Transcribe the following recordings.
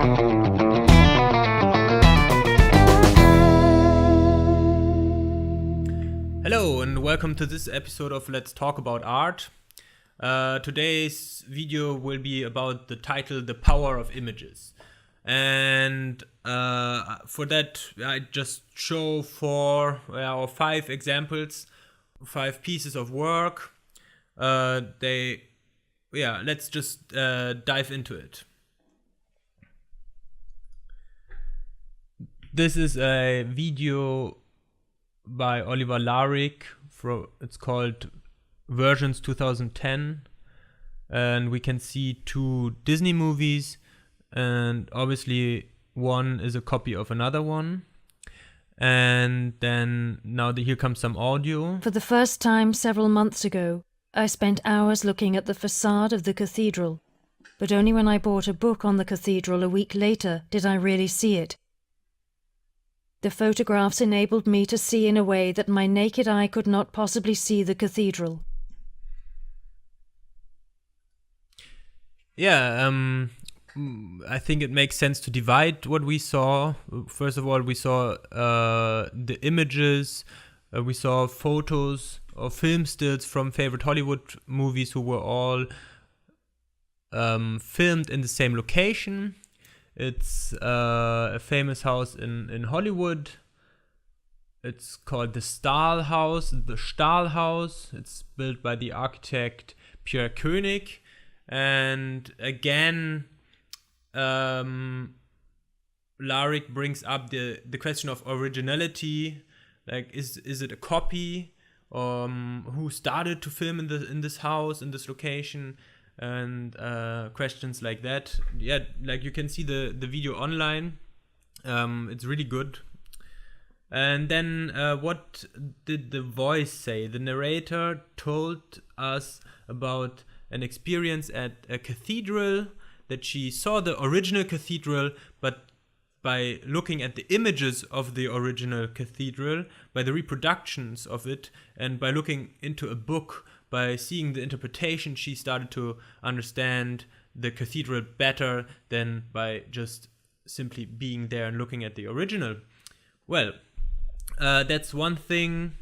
Hello and welcome to this episode of Let's Talk About Art. Today's video will be about the title The Power of Images. And for that I just show 4 or 5 examples, 5 pieces of work. Let's just dive into it. This is a video by Oliver Lahrik. It's called Versions 2010, and we can see 2 Disney movies, and obviously one is a copy of another one. And then here comes some audio. For the first time several months ago, I spent hours looking at the facade of the cathedral, but only when I bought a book on the cathedral a week later did I really see it. The photographs enabled me to see in a way that my naked eye could not possibly see the cathedral. I think it makes sense to divide what we saw. First of all, we saw the images, we saw photos or film stills from favorite Hollywood movies who were all filmed in the same location. It's a famous house in Hollywood. It's called the Stahl House. It's built by the architect Pierre Koenig. And again, Lahrik brings up the question of originality. Like, is it a copy? Who started to film in this house, in this location? And questions like that. Yeah, like you can see the video online. It's really good. And then what did the voice say? The narrator told us about an experience at a cathedral, that she saw the original cathedral, but by looking at the images of the original cathedral, by the reproductions of it, and by looking into a book, by seeing the interpretation, she started to understand the cathedral better than by just simply being there and looking at the original. Well, that's one thing.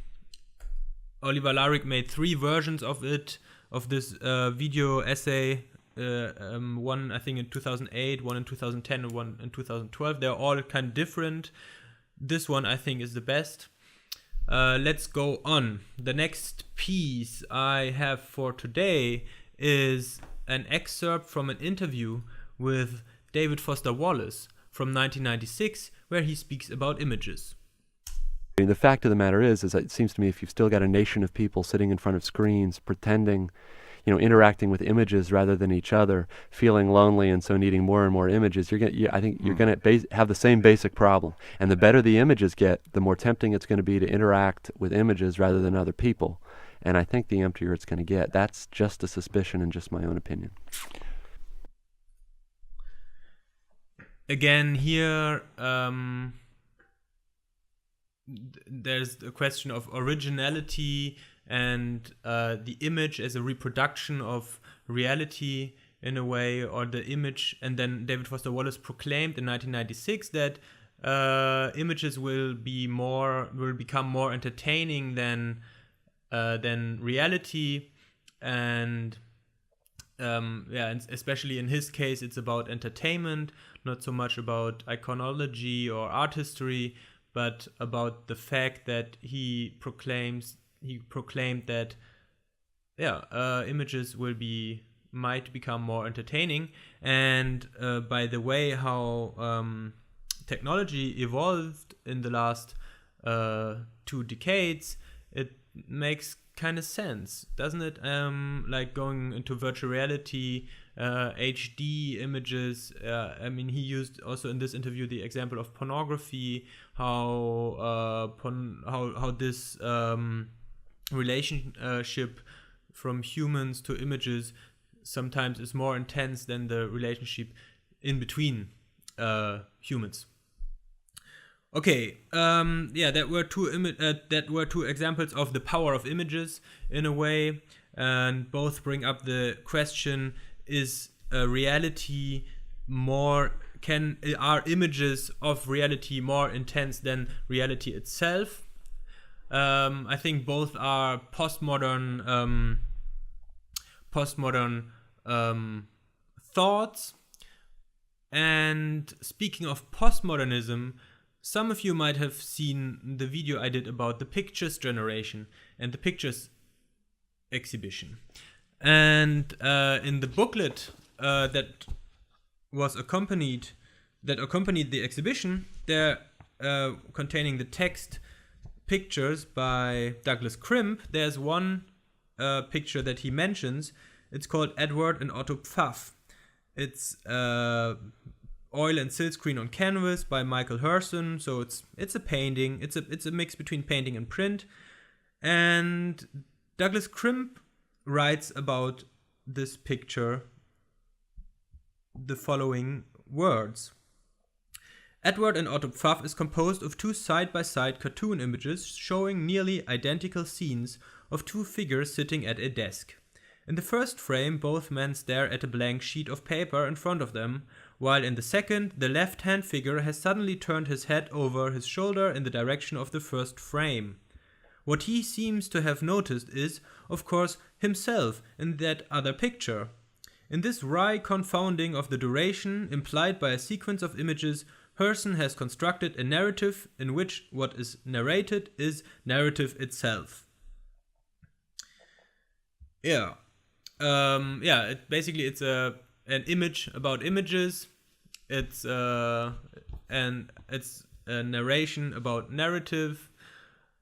Oliver Lahrik made 3 versions of this video essay. One I think in 2008, one in 2010, and one in 2012. They're all kind of different. This one I think is the best. Let's go on. The next piece I have for today is an excerpt from an interview with David Foster Wallace from 1996, where he speaks about images. The fact of the matter is it seems to me if you've still got a nation of people sitting in front of screens pretending, interacting with images rather than each other, feeling lonely and so needing more and more images, I think you're going to have the same basic problem. And the better the images get, the more tempting it's going to be to interact with images rather than other people. And I think the emptier it's going to get. That's just a suspicion and just my own opinion. Again, here there's a question of originality and the image as a reproduction of reality in a way, or the image. And then David Foster Wallace proclaimed in 1996 that images will become more entertaining than reality, and and especially in his case, it's about entertainment, not so much about iconology or art history, but about the fact that he proclaimed that images might become more entertaining. And by the way how technology evolved in the last 2 decades, it makes kind of sense, doesn't it? Like going into virtual reality, HD images. He used also in this interview the example of pornography, how this relationship from humans to images sometimes is more intense than the relationship in between humans. Okay, that were two examples of the power of images in a way, and both bring up the question: is reality more are images of reality more intense than reality itself? I think both are postmodern thoughts. And speaking of postmodernism, some of you might have seen the video I did about the pictures generation and the pictures exhibition. And in the booklet that accompanied the exhibition, there containing the text pictures by Douglas Crimp, there's one picture that he mentions. It's called Edward and Otto Pfaff. It's oil and silkscreen on canvas by Michael Herson. So it's a painting. It's a mix between painting and print. And Douglas Crimp writes about this picture the following words. Edward and Otto Pfaff is composed of two side-by-side cartoon images showing nearly identical scenes of two figures sitting at a desk. In the first frame, both men stare at a blank sheet of paper in front of them, while in the second, the left-hand figure has suddenly turned his head over his shoulder in the direction of the first frame. What he seems to have noticed is, of course, himself in that other picture. In this wry confounding of the duration implied by a sequence of images, Herson has constructed a narrative in which what is narrated is narrative itself. Yeah. Basically it's an image about images. It's a narration about narrative.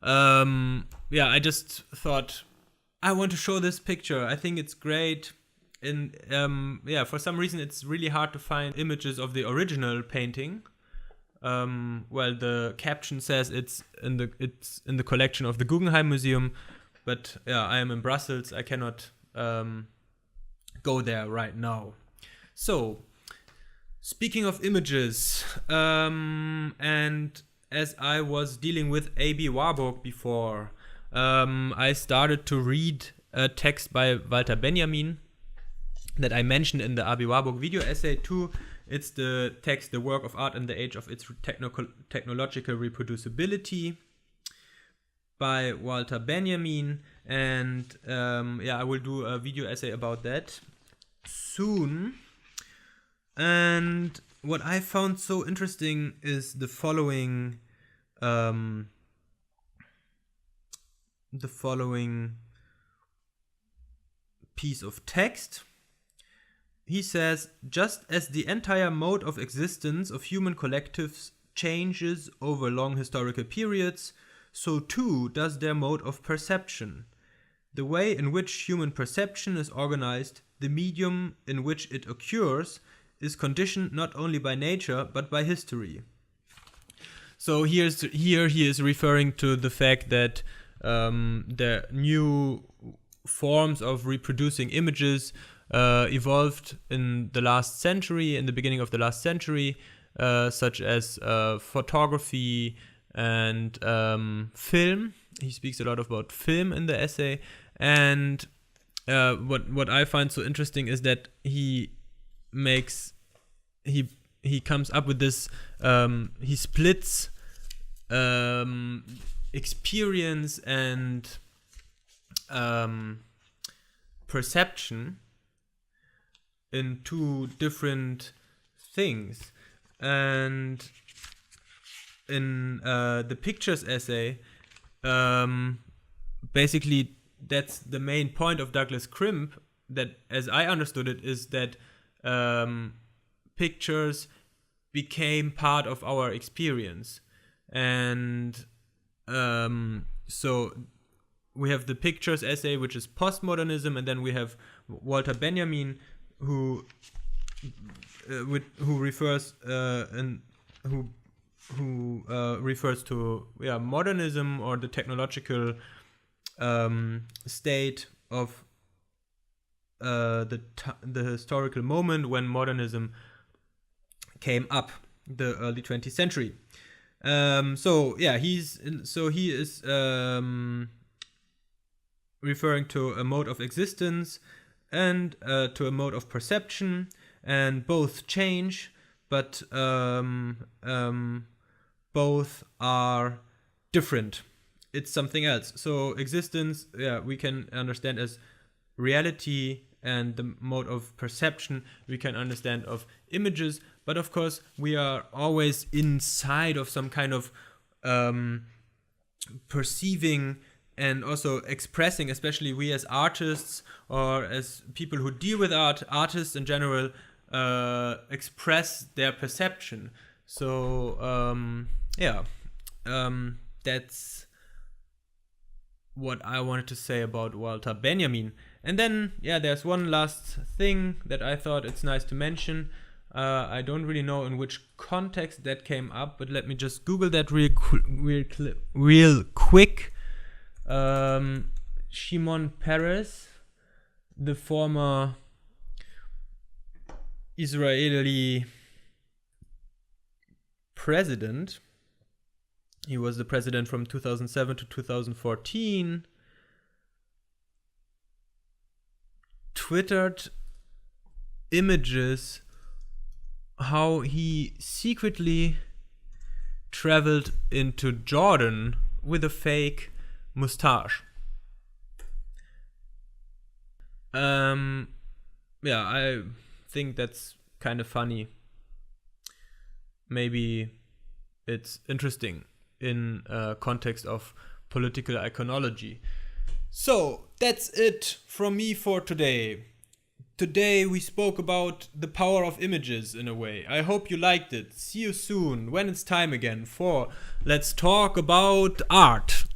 I just thought I want to show this picture. I think it's great. For some reason it's really hard to find images of the original painting. The caption says it's in the collection of the Guggenheim Museum, but I am in Brussels. I cannot go there right now. So, speaking of images, and as I was dealing with A.B. Warburg before, I started to read a text by Walter Benjamin that I mentioned in the A.B. Warburg video essay too. It's the text, The Work of Art in the Age of its Technological Reproducibility by Walter Benjamin. And I will do a video essay about that soon. And what I found so interesting is the following piece of text. He says, just as the entire mode of existence of human collectives changes over long historical periods, so too does their mode of perception. The way in which human perception is organized, the medium in which it occurs, is conditioned not only by nature but by history. So here he is referring to the fact that the new forms of reproducing images evolved in the last century, in the beginning of the last century, such as photography and film. He speaks a lot about film in the essay, and what I find so interesting is that he comes up with this. He splits experience and perception in two different things. And in the pictures essay, basically that's the main point of Douglas Crimp, that as I understood it is that pictures became part of our experience. And so we have the pictures essay, which is postmodernism, and then we have Walter Benjamin, who refers refers to modernism, or the technological state of the historical moment when modernism came up, the early 20th century. He is referring to a mode of existence and to a mode of perception, and both change. but both are different. It's something else. So existence, we can understand as reality, and the mode of perception we can understand of images. But of course, we are always inside of some kind of perceiving and also expressing, especially we as artists or as people who deal with art, artists in general, express their perception. So that's what I wanted to say about Walter Benjamin. And then, there's one last thing that I thought it's nice to mention. I don't really know in which context that came up, but let me just Google that real quick. Shimon Peres, the former Israeli president. He was the president from 2007 to 2014. Twittered images how he secretly traveled into Jordan with a fake mustache. I think that's kind of funny. Maybe it's interesting in context of political iconology. So that's it from me for today. Today we spoke about the power of images in a way. I hope you liked it. See you soon when it's time again for Let's Talk About Art.